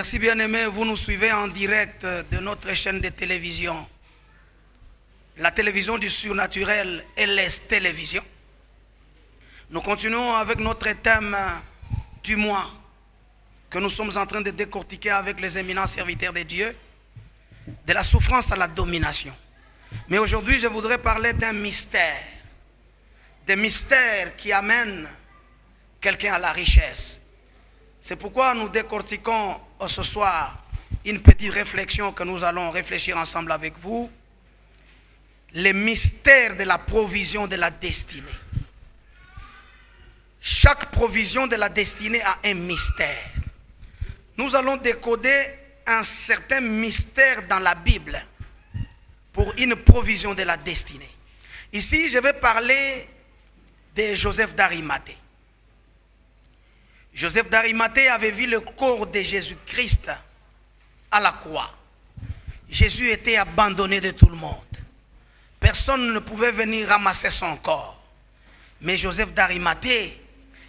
Merci bien-aimés, vous nous suivez en direct de notre chaîne de télévision. La télévision du surnaturel LS Télévision. Nous continuons avec notre thème du mois que nous sommes en train de décortiquer avec les éminents serviteurs de Dieu, de la souffrance à la domination. Mais aujourd'hui, je voudrais parler d'un mystère, des mystères qui amènent quelqu'un à la richesse. C'est pourquoi nous décortiquons ce soir une petite réflexion que nous allons réfléchir ensemble avec vous. Les mystères de la provision de la destinée. Chaque provision de la destinée a un mystère. Nous allons décoder un certain mystère dans la Bible pour une provision de la destinée. Ici, je vais parler de Joseph d'Arimathée. Joseph d'Arimathée avait vu le corps de Jésus-Christ à la croix. Jésus était abandonné de tout le monde. Personne ne pouvait venir ramasser son corps. Mais Joseph d'Arimathée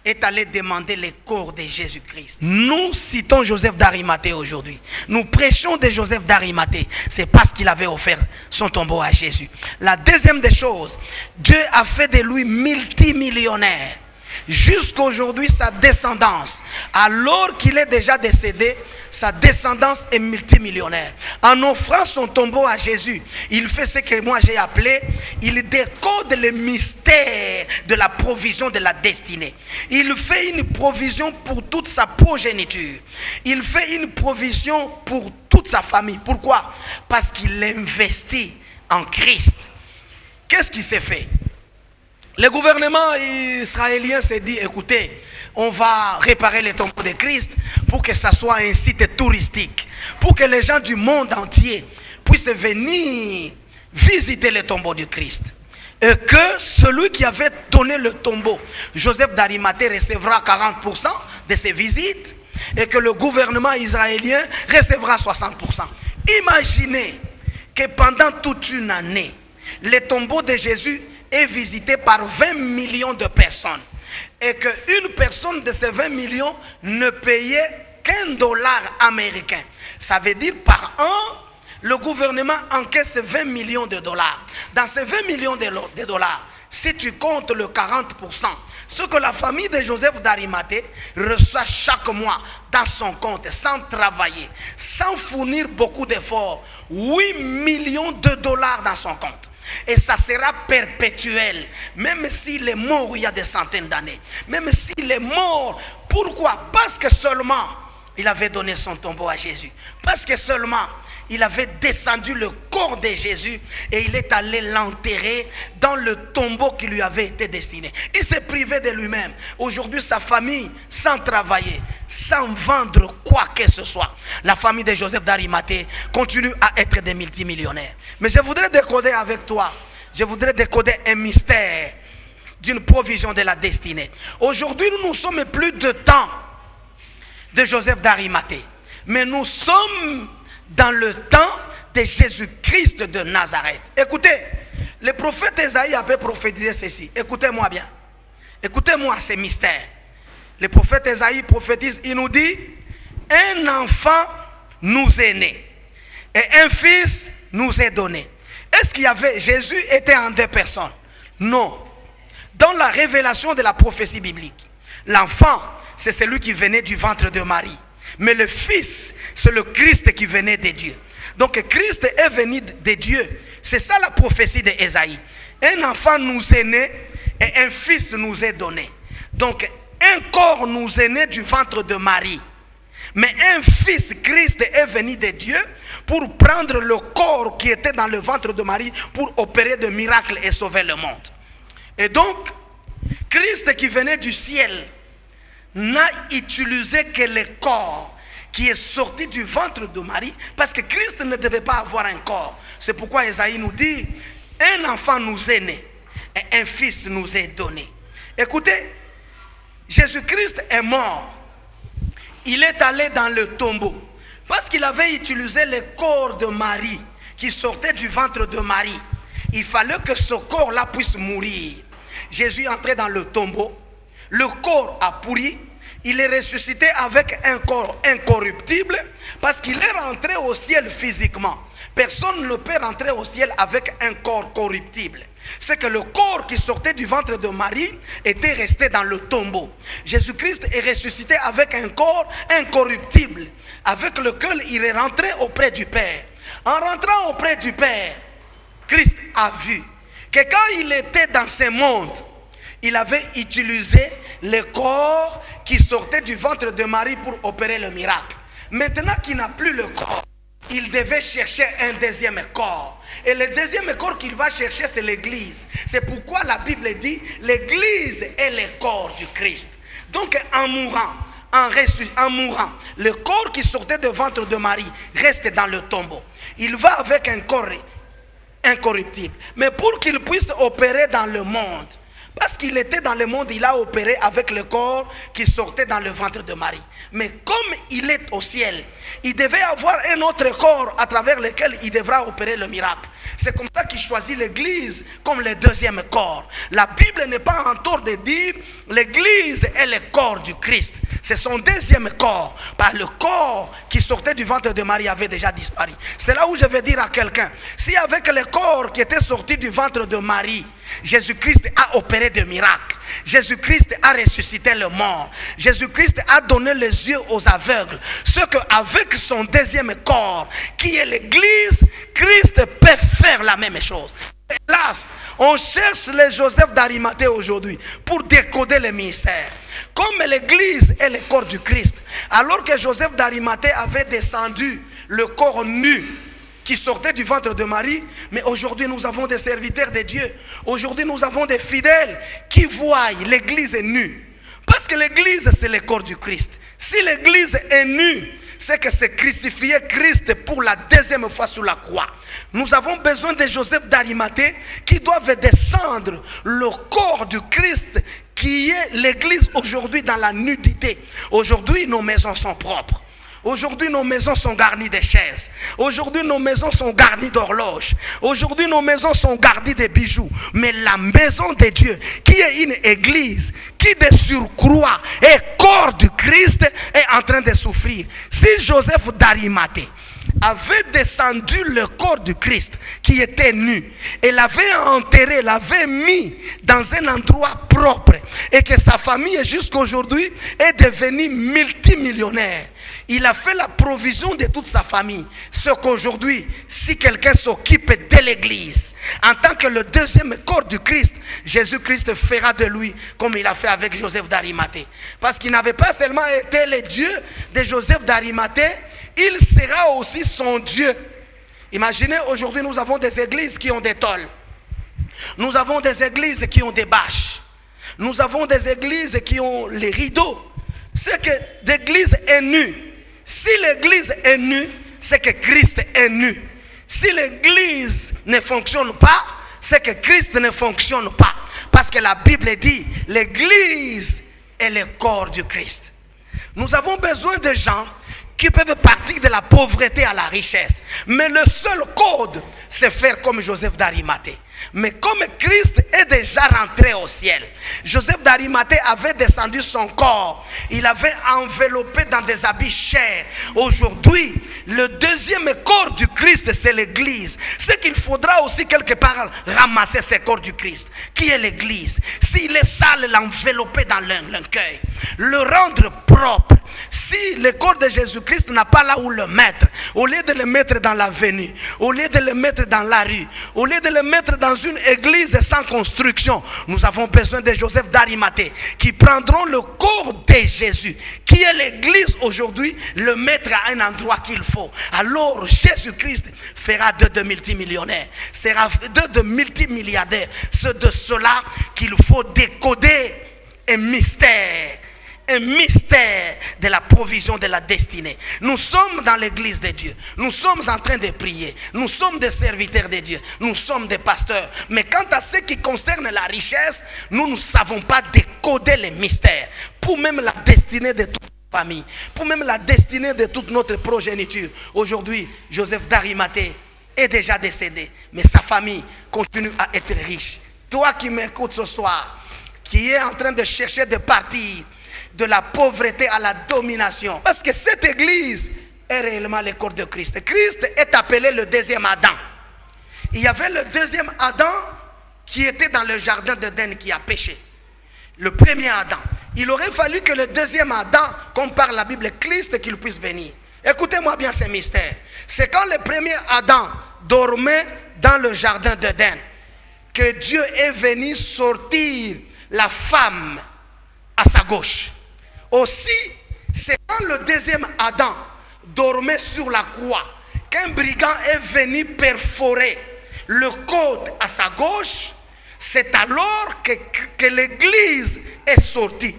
est allé demander le corps de Jésus-Christ. Nous citons Joseph d'Arimathée aujourd'hui. Nous prêchons de Joseph d'Arimathée. C'est parce qu'il avait offert son tombeau à Jésus. La deuxième des choses, Dieu a fait de lui multimillionnaire. Jusqu'à aujourd'hui, sa descendance, alors qu'il est déjà décédé, sa descendance est multimillionnaire. En offrant son tombeau à Jésus, il fait ce que moi j'ai appelé, il décode le mystère de la provision de la destinée. Il fait une provision pour toute sa progéniture. Il fait une provision pour toute sa famille. Pourquoi? Parce qu'il investit en Christ. Qu'est-ce qui s'est fait? Le gouvernement israélien s'est dit, écoutez, on va réparer les tombeaux de Christ pour que ça soit un site touristique, pour que les gens du monde entier puissent venir visiter les tombeaux du Christ. Et que celui qui avait donné le tombeau, Joseph d'Arimathée, recevra 40% de ses visites et que le gouvernement israélien recevra 60%. Imaginez que pendant toute une année, les tombeaux de Jésus est visité par 20 millions de personnes et qu'une personne de ces 20 millions ne payait qu'$1 américain. Ça veut dire par an, le gouvernement encaisse 20 millions de dollars. Dans ces 20 millions de dollars, si tu comptes le 40%, ce que la famille de Joseph d'Arimathée reçoit chaque mois dans son compte, sans travailler, sans fournir beaucoup d'efforts, 8 millions de dollars dans son compte. Et ça sera perpétuel, même s'il est mort il y a des centaines d'années. Même s'il est mort, pourquoi? Parce que seulement il avait donné son tombeau à Jésus. Parce que seulement il avait descendu le corps de Jésus et il est allé l'enterrer dans le tombeau qui lui avait été destiné. Il s'est privé de lui-même. Aujourd'hui, sa famille, sans travailler, sans vendre quoi que ce soit, la famille de Joseph d'Arimathée continue à être des multimillionnaires. Mais je voudrais décoder avec toi, je voudrais décoder un mystère d'une provision de la destinée. Aujourd'hui, nous ne sommes plus de temps de Joseph d'Arimathée, mais nous sommes dans le temps de Jésus-Christ de Nazareth. Écoutez, le prophète Esaïe avait prophétisé ceci. Écoutez-moi bien. Écoutez-moi ces mystères. Le prophète Esaïe prophétise, il nous dit, un enfant nous est né et un fils nous est donné. Est-ce qu'il y avait, Jésus était en deux personnes? Non. Dans la révélation de la prophétie biblique, l'enfant, c'est celui qui venait du ventre de Marie. Mais le Fils, c'est le Christ qui venait de Dieu. Donc Christ est venu de Dieu. C'est ça la prophétie d'Ésaïe. Un enfant nous est né et un fils nous est donné. Donc un corps nous est né du ventre de Marie. Mais un fils, Christ, est venu de Dieu pour prendre le corps qui était dans le ventre de Marie pour opérer des miracles et sauver le monde. Et donc, Christ qui venait du ciel n'a utilisé que le corps qui est sorti du ventre de Marie, parce que Christ ne devait pas avoir un corps. C'est pourquoi Esaïe nous dit, un enfant nous est né et un fils nous est donné. Écoutez, Jésus-Christ est mort. Il est allé dans le tombeau parce qu'il avait utilisé le corps de Marie qui sortait du ventre de Marie. Il fallait que ce corps-là puisse mourir. Jésus est entré dans le tombeau. Le corps a pourri. Il est ressuscité avec un corps incorruptible parce qu'il est rentré au ciel physiquement. Personne ne peut rentrer au ciel avec un corps corruptible. C'est que le corps qui sortait du ventre de Marie était resté dans le tombeau. Jésus-Christ est ressuscité avec un corps incorruptible, avec lequel il est rentré auprès du Père. En rentrant auprès du Père, Christ a vu que quand il était dans ce monde, il avait utilisé le corps qui sortait du ventre de Marie pour opérer le miracle. Maintenant qu'il n'a plus le corps, il devait chercher un deuxième corps. Et le deuxième corps qu'il va chercher, c'est l'Église. C'est pourquoi la Bible dit, l'Église est le corps du Christ. Donc en mourant, le corps qui sortait du ventre de Marie reste dans le tombeau. Il va avec un corps incorruptible. Mais pour qu'il puisse opérer dans le monde, parce qu'il était dans le monde, il a opéré avec le corps qui sortait dans le ventre de Marie. Mais comme il est au ciel, il devait avoir un autre corps à travers lequel il devra opérer le miracle. C'est comme ça qu'il choisit l'Église comme le deuxième corps. La Bible n'est pas en tort de dire l'Église est le corps du Christ. C'est son deuxième corps. Par le corps qui sortait du ventre de Marie avait déjà disparu. C'est là où je vais dire à quelqu'un, si avec le corps qui était sorti du ventre de Marie, Jésus-Christ a opéré des miracles, Jésus-Christ a ressuscité le mort, Jésus-Christ a donné les yeux aux aveugles, ce qu'avec son deuxième corps qui est l'Église, Christ peut faire la même chose. Hélas, on cherche les Joseph d'Arimathée aujourd'hui pour décoder le mystère. Comme l'Église est le corps du Christ, alors que Joseph d'Arimathée avait descendu le corps nu qui sortait du ventre de Marie, mais aujourd'hui nous avons des serviteurs de Dieu. Aujourd'hui nous avons des fidèles qui voient l'Église nue. Parce que l'Église c'est le corps du Christ. Si l'Église est nue, c'est que c'est crucifier Christ pour la deuxième fois sur la croix. Nous avons besoin de Joseph d'Arimathée qui doivent descendre le corps du Christ qui est l'Église aujourd'hui dans la nudité. Aujourd'hui nos maisons sont propres. Aujourd'hui, nos maisons sont garnies de chaises. Aujourd'hui, nos maisons sont garnies d'horloges. Aujourd'hui, nos maisons sont garnies de bijoux. Mais la maison de Dieu, qui est une église, qui de surcroît est corps du Christ, est en train de souffrir. Si Joseph d'Arimathée avait descendu le corps du Christ qui était nu et l'avait enterré, l'avait mis dans un endroit propre et que sa famille jusqu'à aujourd'hui est devenue multimillionnaire, il a fait la provision de toute sa famille. Ce qu'aujourd'hui, si quelqu'un s'occupe de l'église en tant que le deuxième corps du Christ, Jésus-Christ fera de lui comme il a fait avec Joseph d'Arimathée. Parce qu'il n'avait pas seulement été le Dieu de Joseph d'Arimathée, il sera aussi son Dieu. Imaginez, aujourd'hui nous avons des églises qui ont des tôles. Nous avons des églises qui ont des bâches. Nous avons des églises qui ont les rideaux. C'est que l'église est nue. Si l'église est nue, c'est que Christ est nu. Si l'église ne fonctionne pas, c'est que Christ ne fonctionne pas. Parce que la Bible dit, l'église est le corps du Christ. Nous avons besoin de gens qui peuvent partir de la pauvreté à la richesse. Mais le seul code, c'est faire comme Joseph d'Arimathée. Mais comme Christ est déjà rentré au ciel, Joseph d'Arimathée avait descendu son corps. Il avait enveloppé dans des habits chers. Aujourd'hui, le deuxième corps du Christ, c'est l'église. C'est qu'il faudra aussi quelque part ramasser ce corps du Christ, qui est l'église. S'il est sale, l'envelopper dans l'accueil, le rendre propre. Si le corps de Jésus-Christ n'a pas là où le mettre, au lieu de le mettre dans l'avenue, au lieu de le mettre dans la rue, au lieu de le mettre dans une église sans construction, nous avons besoin de Joseph d'Arimathée qui prendront le corps de Jésus, qui est l'église aujourd'hui, le mettre à un endroit qu'il faut. Alors Jésus-Christ fera de multimillionnaires, sera de multimilliardaires. C'est de cela qu'il faut décoder un mystère de la provision de la destinée. Nous sommes dans l'église de Dieu. Nous sommes en train de prier. Nous sommes des serviteurs de Dieu. Nous sommes des pasteurs. Mais quant à ce qui concerne la richesse, nous ne savons pas décoder les mystères. Pour même la destinée de toute famille, pour même la destinée de toute notre progéniture. Aujourd'hui, Joseph d'Arimathée est déjà décédé, mais sa famille continue à être riche. Toi qui m'écoutes ce soir, qui est en train de chercher de partir, de la pauvreté à la domination. Parce que cette église est réellement le corps de Christ. Christ est appelé le deuxième Adam. Il y avait le deuxième Adam qui était dans le jardin d'Éden qui a péché. Le premier Adam. Il aurait fallu que le deuxième Adam, comme par la Bible, Christ, qu'il puisse venir. Écoutez-moi bien ces mystères. C'est quand le premier Adam dormait dans le jardin d'Éden que Dieu est venu sortir la femme à sa gauche. Aussi, c'est quand le deuxième Adam dormait sur la croix qu'un brigand est venu perforer le côte à sa gauche. C'est alors que l'église est sortie.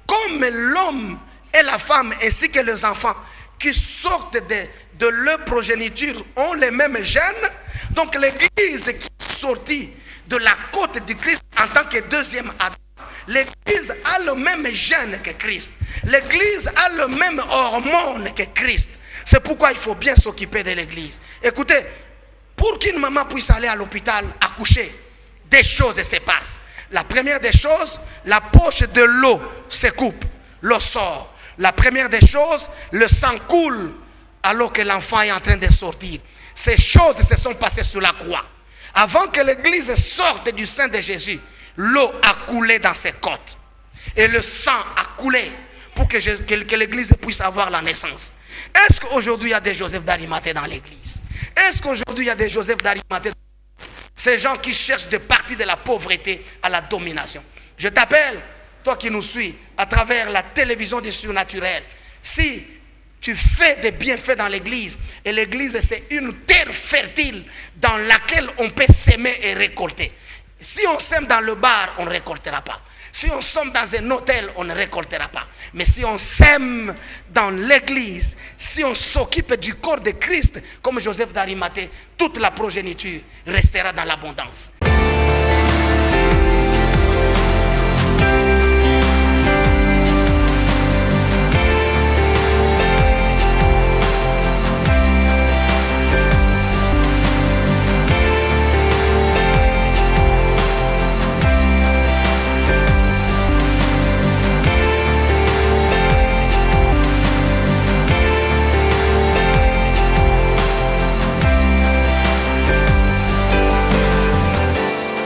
Comme l'homme et la femme ainsi que les enfants qui sortent de leur progéniture ont les mêmes gènes, donc l'église qui est sortie de la côte du Christ en tant que deuxième Adam, l'église a le même gène que Christ. L'église a le même hormone que Christ. C'est pourquoi il faut bien s'occuper de l'église. Écoutez, pour qu'une maman puisse aller à l'hôpital accoucher, des choses se passent. La première des choses, la poche de l'eau se coupe, l'eau sort. La première des choses, le sang coule alors que l'enfant est en train de sortir. Ces choses se sont passées sur la croix. Avant que l'église sorte du sein de Jésus, l'eau a coulé dans ses côtes. Et le sang a coulé pour que l'église puisse avoir la naissance. Est-ce qu'aujourd'hui il y a des Joseph d'Arimathée dans l'église? Est-ce qu'aujourd'hui il y a des Joseph d'Arimathée? Ces gens qui cherchent de partir de la pauvreté à la domination. Je t'appelle, toi qui nous suis, à travers la télévision du surnaturel. Si tu fais des bienfaits dans l'église, et l'église c'est une terre fertile dans laquelle on peut s'aimer et récolter. Si on sème dans le bar, on ne récoltera pas. Si on sème dans un hôtel, on ne récoltera pas. Mais si on sème dans l'église, si on s'occupe du corps de Christ, comme Joseph d'Arimathée, toute la progéniture restera dans l'abondance.